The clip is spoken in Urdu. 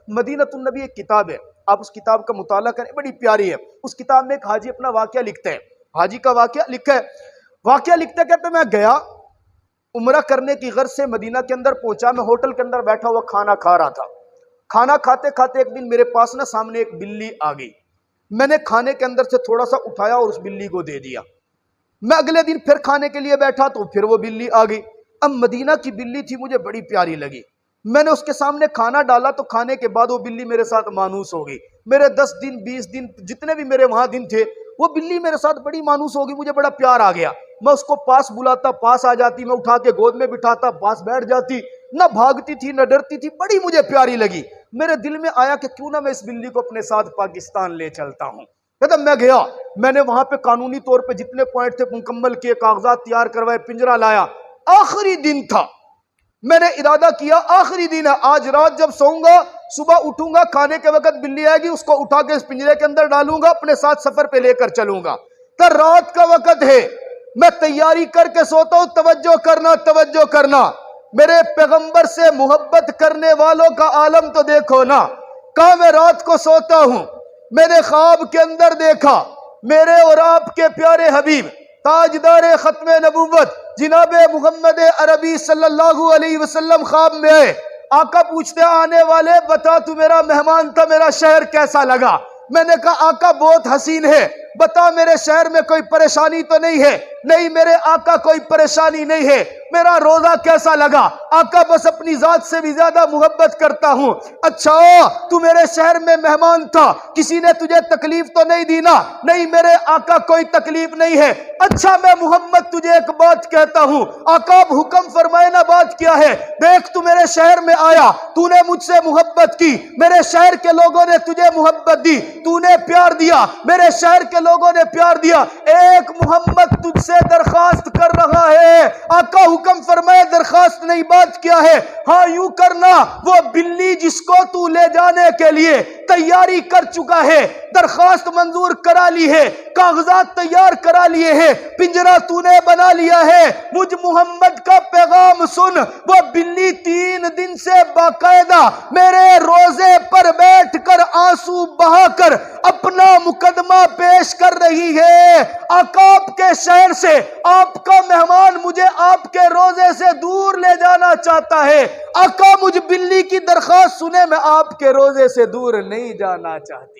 مدینۃ النبی ایک کتاب ہے، آپ اس کتاب کا مطالعہ کریں، بڑی پیاری ہے۔ اس کتاب میں ایک حاجی اپنا واقعہ لکھتے ہیں، حاجی کا واقعہ لکھا ہے، کہتے میں گیا عمرہ کرنے کی غرض سے مدینہ کے اندر پہنچا، میں ہوٹل کے اندر بیٹھا ہوا کھانا کھا رہا تھا، کھانا کھاتے کھاتے ایک دن میرے پاس نا سامنے ایک بلی آ گئی، میں نے کھانے کے اندر سے تھوڑا سا اٹھایا اور اس بلی کو دے دیا۔ میں اگلے دن پھر کھانے کے لیے بیٹھا تو پھر وہ بلی آ گئی۔ اب مدینہ کی بلی تھی، مجھے بڑی پیاری لگی، میں نے اس کے سامنے کھانا ڈالا تو کھانے کے بعد وہ بلی میرے ساتھ مانوس ہو گئی۔ میرے 10 دن 20 دن جتنے بھی میرے وہاں دن تھے، وہ بلی میرے ساتھ بڑی مانوس ہو گئی، مجھے بڑا پیار آ گیا۔ میں اس کو پاس بلاتا، پاس آ جاتی، میں اٹھا کے گود میں بٹھاتا، پاس بیٹھ جاتی، نہ بھاگتی تھی نہ ڈرتی تھی، بڑی مجھے پیاری لگی۔ میرے دل میں آیا کہ کیوں نہ میں اس بلی کو اپنے ساتھ پاکستان لے چلتا ہوں۔ کہتا میں گیا، میں نے وہاں پہ قانونی طور پہ جتنے پوائنٹ تھے مکمل کیے، کاغذات تیار کروائے، پنجرہ لایا۔ آخری دن تھا، میں نے ارادہ کیا آخری دن ہے، آج رات جب سوؤں گا صبح اٹھوں گا، کھانے کے وقت بلی آئے گی، اس کو اٹھا کے اس پنجرے کے اندر ڈالوں گا، اپنے ساتھ سفر پہ لے کر چلوں گا۔ تو رات کا وقت ہے، میں تیاری کر کے سوتا ہوں، توجہ کرنا توجہ کرنا، میرے پیغمبر سے محبت کرنے والوں کا عالم تو دیکھو نا۔ کہا میں رات کو سوتا ہوں، میں نے خواب کے اندر دیکھا میرے اور آپ کے پیارے حبیب تاجدار ختم نبوت جناب محمد عربی صلی اللہ علیہ وسلم خواب میں آئے۔ آقا پوچھتے آنے والے، بتا تو میرا مہمان تھا، میرا شہر کیسا لگا؟ میں نے کہا آقا بہت حسین ہے، بتا میرے شہر میں کوئی پریشانی تو نہیں ہے؟ نہیں میرے آقا کوئی پریشانی نہیں ہے۔ میرا روزہ کیسا لگا؟ آقا بس اپنی ذات سے بھی زیادہ محبت کرتا ہوں۔ اچھا تو میرے شہر میں مہمان تھا، کسی نے تجھے تکلیف تو نہیں دی نا؟ نہیں میرے آقا کوئی تکلیف نہیں ہے۔ اچھا میں محمد تجھے ایک بات کہتا ہوں، آقا اب حکم فرمائے نا، بات کیا ہے؟ دیکھ تو میرے شہر میں آیا، تو نے مجھ سے محبت کی، میرے شہر کے لوگوں نے تجھے محبت دی، تو نے پیار دیا، میرے شہر کے لوگوں نے پیار دیا، ایک محمد تجھ سے درخواست کر رہا ہے۔ آقا حکم فرمائے، درخواست نہیں بات کیا ہے؟ ہاں یوں کرنا، وہ بلی جس کو تو لے جانے کے لیے تیاری کر چکا ہے، درخواست منظور کرا لی ہے، کاغذات تیار کرا لیے ہیں، پنجرہ تو نے بنا لیا ہے، مجھ محمد کا پیغام سن۔ وہ بلی 3 دن سے باقاعدہ میرے روزے پر بیٹھ کر آنسو بہا کر اپنا مقدمہ پیش کر رہی ہے۔ آقا آپ کے شہر سے آپ کا مہمان مجھے آپ کے روزے سے دور لے جانا چاہتا ہے۔ آقا مجھ بلی کی درخواست سنے، میں آپ کے روزے سے دور نہیں جانا چاہتی۔